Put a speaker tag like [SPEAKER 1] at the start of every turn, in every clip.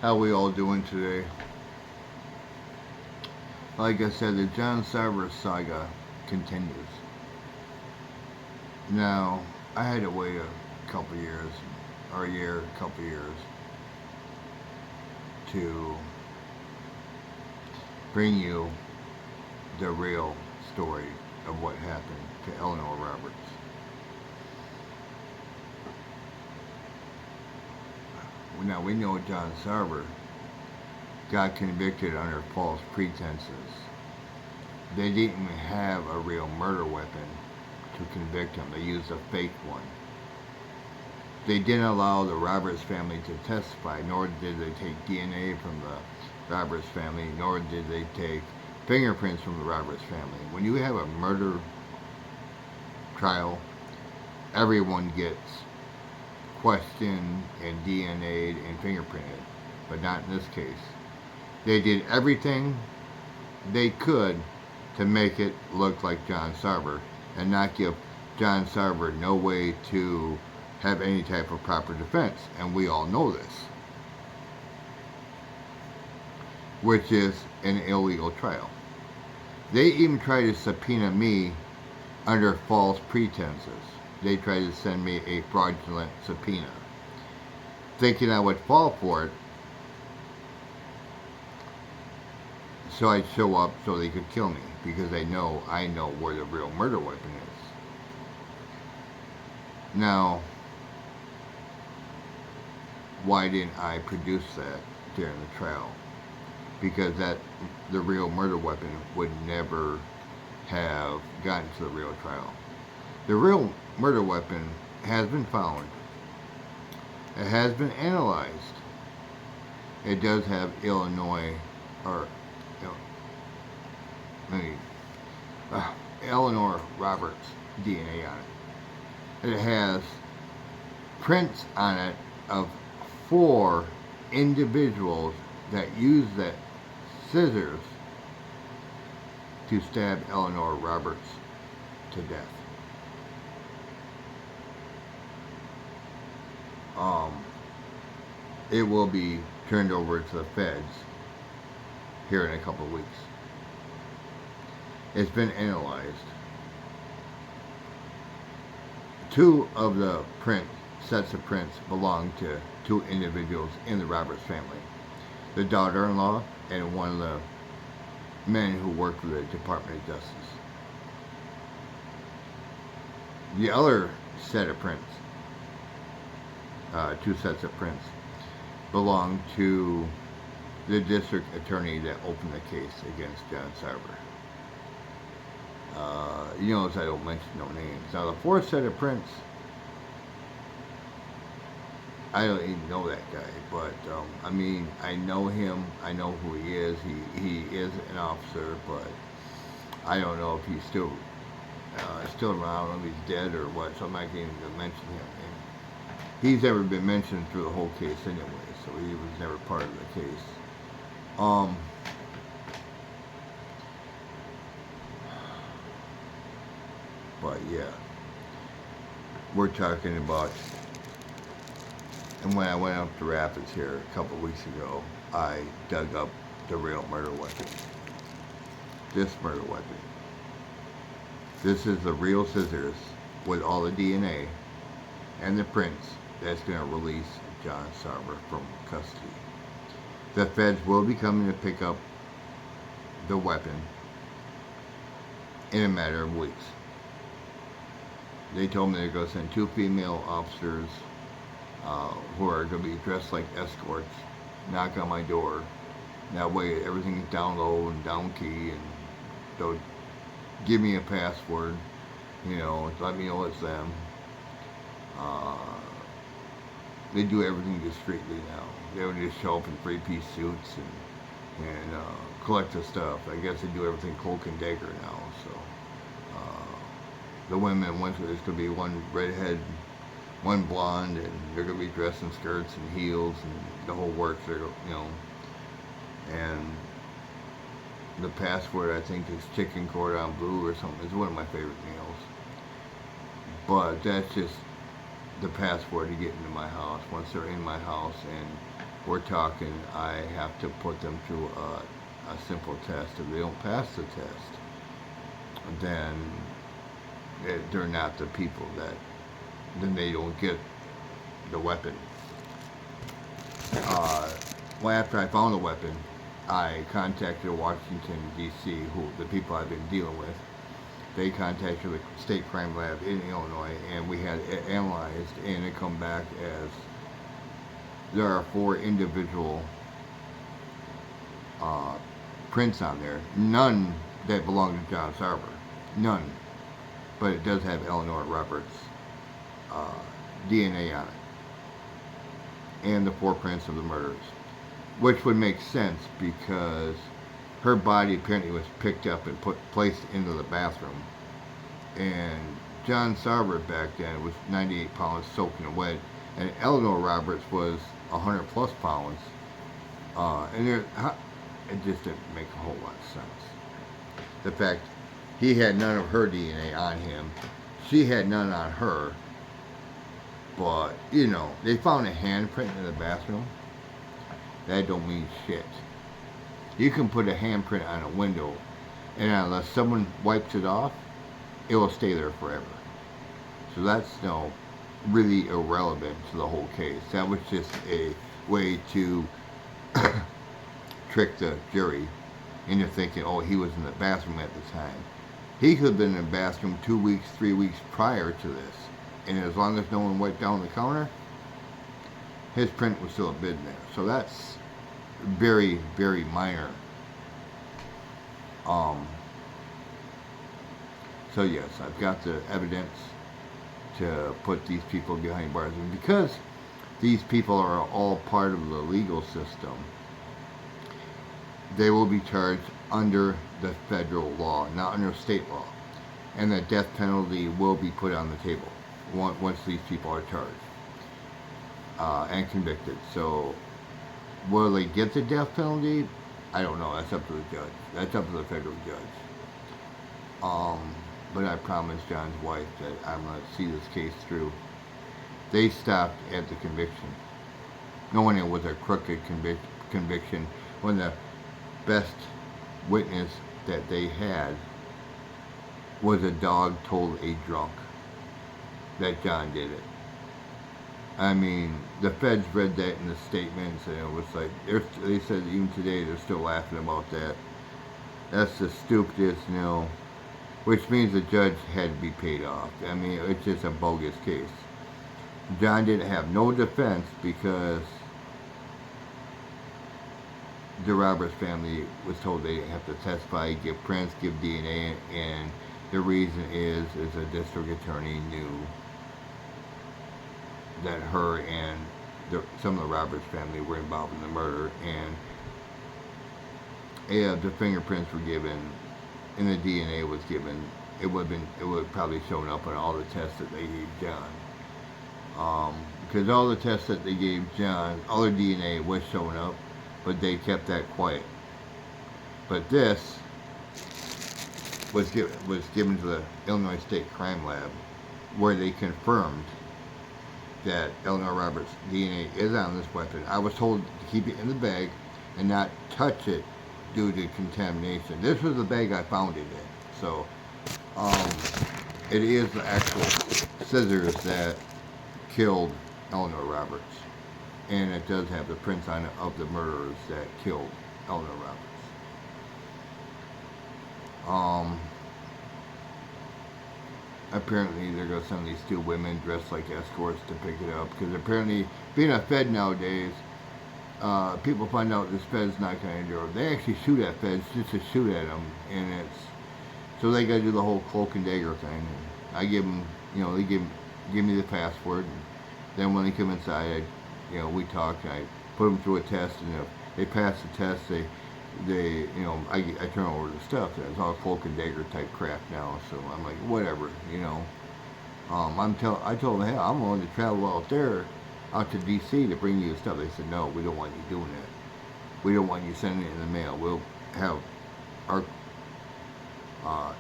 [SPEAKER 1] How we all doing today? Like I said, the John Sarver saga continues. Now, I had to wait a couple years, or a year, a couple years, to bring you the real story of what happened to Eleanor Roberts. Now, we know John Sarver got convicted under false pretenses. They didn't even have a real murder weapon to convict him. They used a fake one. They didn't allow the Roberts family to testify, nor did they take DNA from the Roberts family, nor did they take fingerprints from the Roberts family. When you have a murder trial, everyone gets questioned and DNA'd and fingerprinted, but not in this case. They did everything they could to make it look like John Sarver and not give John Sarver no way to have any type of proper defense. And we all know this, which is an illegal trial. They even tried to subpoena me under false pretenses. They tried to send me a fraudulent subpoena, thinking I would fall for it, so I'd show up so they could kill me, because I know where the real murder weapon is. Now, why didn't I produce that during the trial? Because the real murder weapon would never have gotten to the real trial. The real murder weapon has been found. It has been analyzed. It does have Illinois, or Eleanor Roberts DNA on it. It has prints on it of 4 individuals that used that scissors to stab Eleanor Roberts to death. It will be turned over to the feds here in a couple of weeks. It's been analyzed. 2 of the sets of prints belong to 2 individuals in the Roberts family. The daughter-in-law and one of the men who worked for the Department of Justice. The other set of prints, 2 sets of prints, belong to the district attorney that opened the case against John Sarver. You notice I don't mention no names. Now the 4th set of prints, I don't even know that guy, but I mean, I know him. I know who he is. He is an officer, but I don't know if he's still around, if he's dead or what. So I'm not going to mention him. And he's never been mentioned through the whole case anyway, so he was never part of the case. But yeah, we're talking about. And when I went up to Rapids here a couple of weeks ago, I dug up the real murder weapon. This murder weapon. This is the real scissors with all the DNA and the prints that's going to release John Sarver from custody. The feds will be coming to pick up the weapon in a matter of weeks. They told me they're going to send 2 female officers who are going to be dressed like escorts, knock on my door. That way everything's down low and down key, and they'll give me a password, let me know it's them. They do everything discreetly now. They don't just show up in 3-piece suits and collect the stuff. I guess they do everything cloak and dagger now. So the women there's going to be one redhead, one blonde, and they're going to be dressed in skirts and heels and the whole works. And the password, I think, is chicken cordon bleu or something. It's one of my favorite meals. But that's just the password to get into my house. Once they're in my house, and we're talking, I have to put them through a simple test. If they don't pass the test, then they're not the people that, then they don't get the weapon. Well, after I found the weapon, I contacted Washington, D.C., who the people I've been dealing with. They contacted the state crime lab in Illinois, and we had it analyzed, and it come back as there are 4 individual prints on there. None that belong to John Sarver. None. But it does have Eleanor Roberts' DNA on it. And the 4 prints of the murders. Which would make sense because her body apparently was picked up and placed into the bathroom. And John Sarver back then was 98 pounds soaking wet. And Eleanor Roberts was 100 plus pounds. And it just didn't make a whole lot of sense. The fact he had none of her DNA on him. She had none on her. But, you know, they found a handprint in the bathroom. That don't mean shit. You can put a handprint on a window, and unless someone wipes it off, it will stay there forever. So that's really irrelevant to the whole case. That was just a way to trick the jury into thinking, oh, he was in the bathroom at the time. He could have been in the bathroom 2 weeks, 3 weeks prior to this. And as long as no one wiped down the counter, his print was still have been there. So that's very, very minor. So yes, I've got the evidence to put these people behind bars. And because these people are all part of the legal system, they will be charged under the federal law, not under state law. And the death penalty will be put on the table once these people are charged and convicted. So will they get the death penalty? I don't know. That's up to the judge. That's up to the federal judge. But I promised John's wife that I'm going to see this case through. They stopped at the conviction, knowing it was a crooked conviction, when the best witness that they had was a dog told a drunk that John did it. I mean, the feds read that in the statements, and it was like, they said even today they're still laughing about that. That's the stupidest, which means the judge had to be paid off. I mean, it's just a bogus case. John didn't have no defense because the Roberts family was told they didn't have to testify, give prints, give DNA, and the reason is the district attorney knew that her and some of the Roberts family were involved in the murder, and the fingerprints were given, and the DNA was given. It would probably shown up on all the tests that they gave John. Because all the tests that they gave John, all their DNA was showing up, but they kept that quiet. But this was given to the Illinois State Crime Lab, where they confirmed that Eleanor Roberts' DNA is on this weapon. I was told to keep it in the bag and not touch it due to contamination. This was the bag I found it in. So, it is the actual scissors that killed Eleanor Roberts. And it does have the prints on it of the murderers that killed Eleanor Roberts. Apparently they're going to send these 2 women dressed like escorts to pick it up, because apparently, being a Fed nowadays, people find out this Fed's not going to endure. They actually shoot at Feds just to shoot at them, and so they got to do the whole cloak and dagger thing. And I give them, they give me the password, and then when they come inside, we talk, and I put them through a test, and if they pass the test, I turn over the stuff. It's all cloak and dagger type crap now. So I'm like, whatever, I told them, hey, I'm willing to travel out to D.C. to bring you the stuff. They said, no, we don't want you doing that. We don't want you sending it in the mail. We'll have our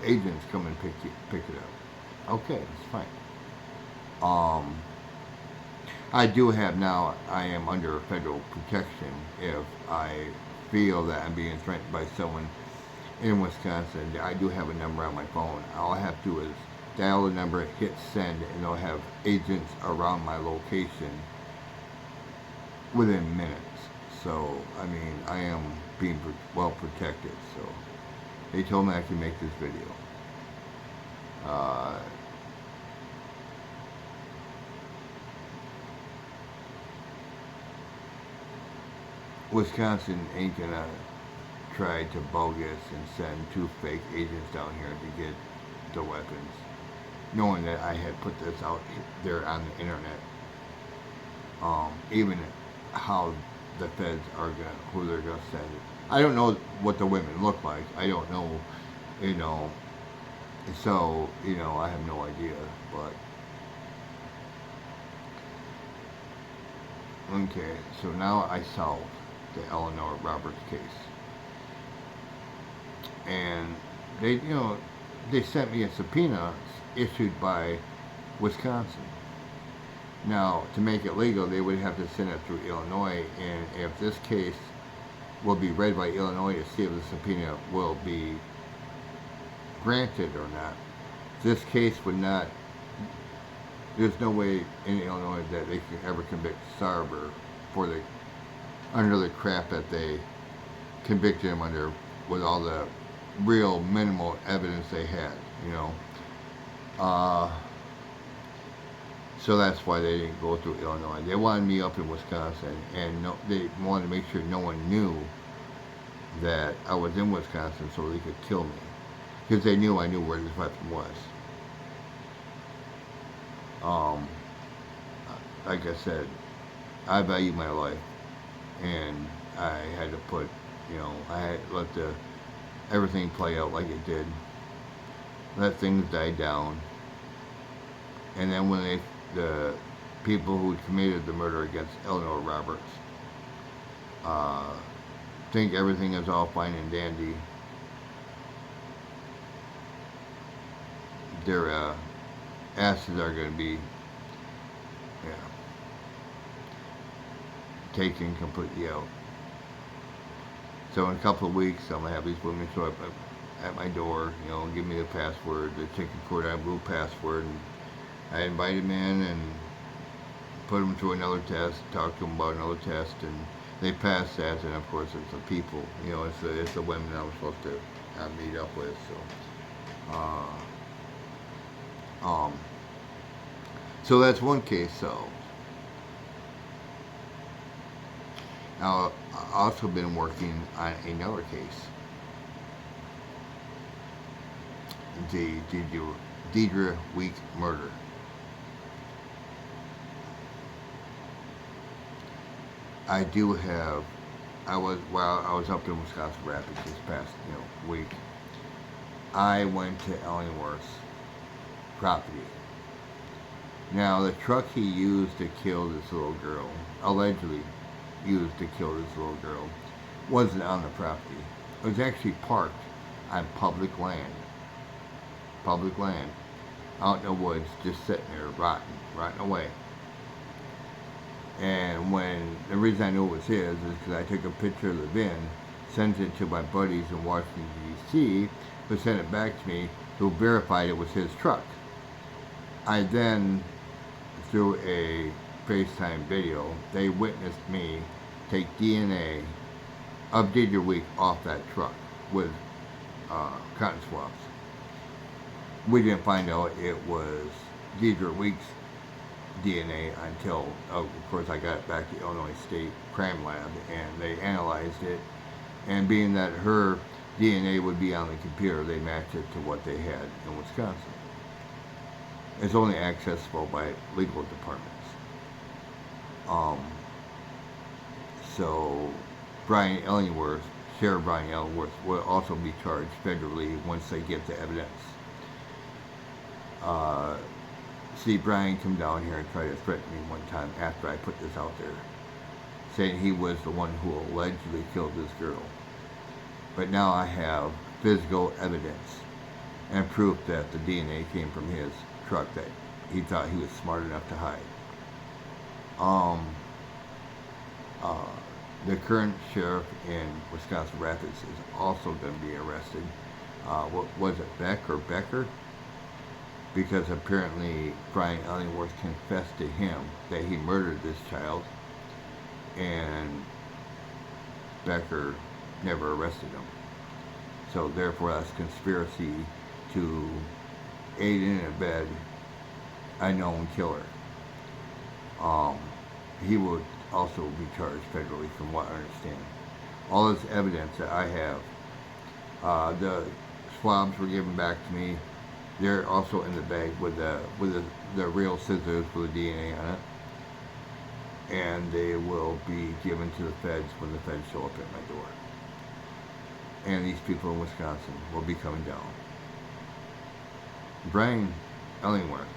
[SPEAKER 1] agents come and pick it up. Okay, that's fine. I do have now, I am under federal protection if I feel that I'm being threatened by someone in Wisconsin. I do have a number on my phone. All I have to do is dial the number, hit send, and they'll have agents around my location within minutes. So, I mean, I am being well protected. So, they told me I can make this video. Uh, Wisconsin ain't gonna try to bogus and send 2 fake agents down here to get the weapons, knowing that I had put this out there on the internet. Even how the feds are gonna, who they're gonna send. I don't know what the women look like. I don't know, you know. So, you know, I have no idea. But okay, so now I solved the Eleanor Roberts case, and they, you know, they sent me a subpoena issued by Wisconsin. Now, to make it legal, they would have to send it through Illinois, and if this case will be read by Illinois to see if the subpoena will be granted or not, this case would not, there's no way in Illinois that they can ever convict Sarver for the, under the crap that they convicted him under with all the real minimal evidence they had, you know. So that's why they didn't go through Illinois. They wanted me up in Wisconsin, and no, they wanted to make sure no one knew that I was in Wisconsin so they could kill me. Because they knew I knew where this weapon was. Like I said, I value my life, and I had to put, you know, I had to let everything play out like it did. Let things die down. And then when the people who committed the murder against Eleanor Roberts think everything is all fine and dandy, their asses are going to be taken completely out. So in a couple of weeks, I'm going to have these women show up at my door, you know, give me the password, the chicken cordon bleu password, and I invite them in and put them through another test, talk to them about another test, and they pass that, and of course it's the people, you know, it's the women I was supposed to meet up with, so that's one case solved. Now, I've also been working on another case, the DEIDRE Week murder. I do have, while I was up in Wisconsin Rapids this past, week, I went to Ellingworth's property. Now, the truck he used to kill this little girl, allegedly used to kill this little girl, wasn't on the property. It was actually parked on public land. Public land. Out in the woods, just sitting there, rotting away. And the reason I knew it was his is because I took a picture of the VIN, sent it to my buddies in Washington, D.C., who sent it back to me, who verified it was his truck. I then, through a FaceTime video, they witnessed me take DNA of DEIDRE Week off that truck with cotton swabs. We didn't find out it was DEIDRE Week's DNA until, of course, I got it back to Illinois State Crime Lab, and they analyzed it, and being that her DNA would be on the computer, they matched it to what they had in Wisconsin. It's only accessible by legal departments. So Brian Ellingworth, Sheriff Brian Ellingworth, will also be charged federally once they get the evidence. See, Brian come down here and tried to threaten me one time after I put this out there, saying he was the one who allegedly killed this girl. But now I have physical evidence and proof that the DNA came from his truck that he thought he was smart enough to hide. Um, uh, the current sheriff in Wisconsin Rapids is also going to be arrested. What was it, Beck or Becker? Because apparently Brian Ellingworth confessed to him that he murdered this child, and Becker never arrested him. So therefore, that's conspiracy to aid and abet a known killer. Um, he would also be charged federally, from what I understand. All this evidence that I have, the swabs were given back to me. They're also in the bag with the real scissors with the DNA on it, and they will be given to the feds when the feds show up at my door. And these people in Wisconsin will be coming down. Brian Ellingworth.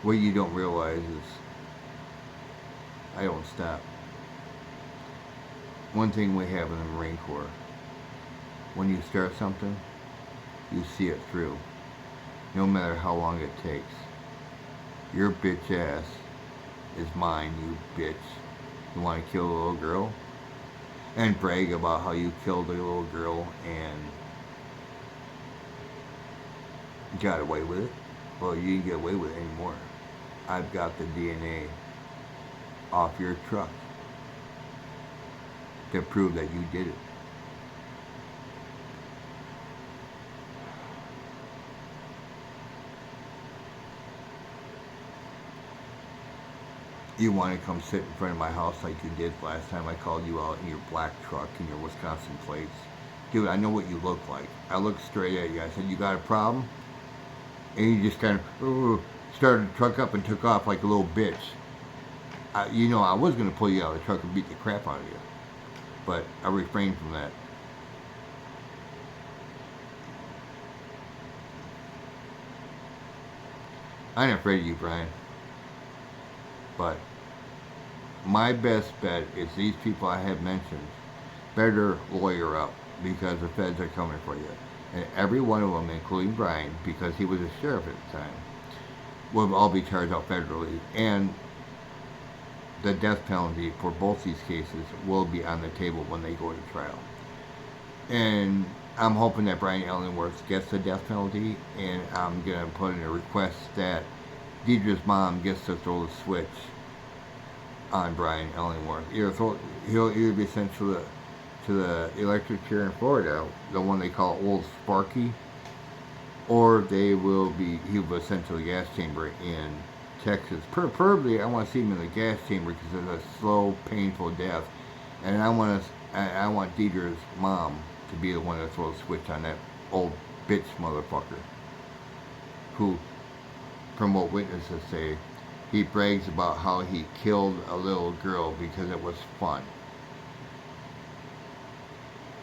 [SPEAKER 1] What you don't realize is I don't stop. One thing we have in the Marine Corps, when you start something, you see it through, no matter how long it takes. Your bitch ass is mine, you bitch. You want to kill a little girl? And brag about how you killed a little girl and got away with it? Well, you didn't get away with it anymore. I've got the DNA off your truck to prove that you did it. You want to come sit in front of my house like you did last time I called you out in your black truck and your Wisconsin plates? Dude, I know what you look like. I looked straight at you. I said, you got a problem? And you just kind of started the truck up and took off like a little bitch. You know, I was going to pull you out of the truck and beat the crap out of you. But I refrained from that. I ain't afraid of you, Brian. But my best bet is these people I have mentioned better lawyer up, because the feds are coming for you. And every one of them, including Brian, because he was a sheriff at the time, will all be charged out federally. And the death penalty for both these cases will be on the table when they go to trial. And I'm hoping that Brian Ellingworth gets the death penalty, and I'm going to put in a request that Deidre's mom gets to throw the switch on Brian Ellingworth. He'll either be sent to the electric chair in Florida, the one they call Old Sparky, or he will be sent to the gas chamber in Texas. Preferably, I want to see him in the gas chamber because it's a slow, painful death, and I want Deidre's mom to be the one that throws the switch on that old bitch motherfucker, who, from what witnesses say, he brags about how he killed a little girl because it was fun.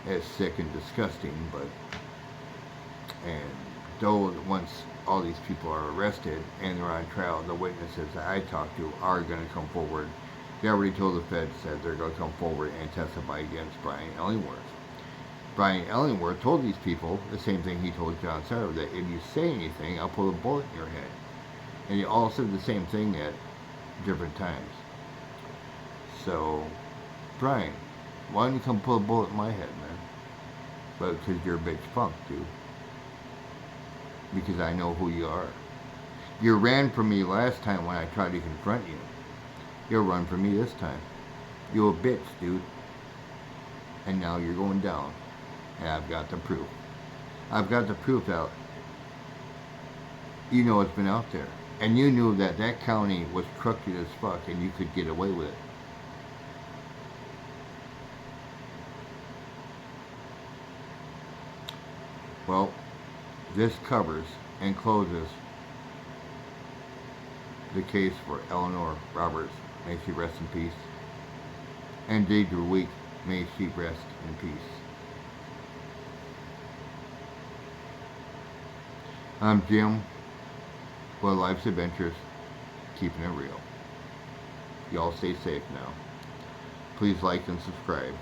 [SPEAKER 1] It's sick and disgusting, and though once all these people are arrested and they're on trial, the witnesses that I talked to are going to come forward. They already told the feds that they're going to come forward and testify against Brian Ellingworth. Brian Ellingworth told these people the same thing he told John Sarver, that if you say anything, I'll put a bullet in your head. And they all said the same thing at different times. So, Brian, why don't you come put a bullet in my head, man? But because you're a bitch punk, dude. Because I know who you are. You ran from me last time when I tried to confront you. You'll run from me this time. You're a bitch, dude. And now you're going down. And I've got the proof. I've got the proof that you know it's been out there. And you knew that that county was crooked as fuck and you could get away with it. Well, this covers and closes the case for Eleanor Roberts. May she rest in peace. And DEIDRE Week, may she rest in peace. I'm Jim, for Life's Adventures, keeping it real. Y'all stay safe now. Please like and subscribe.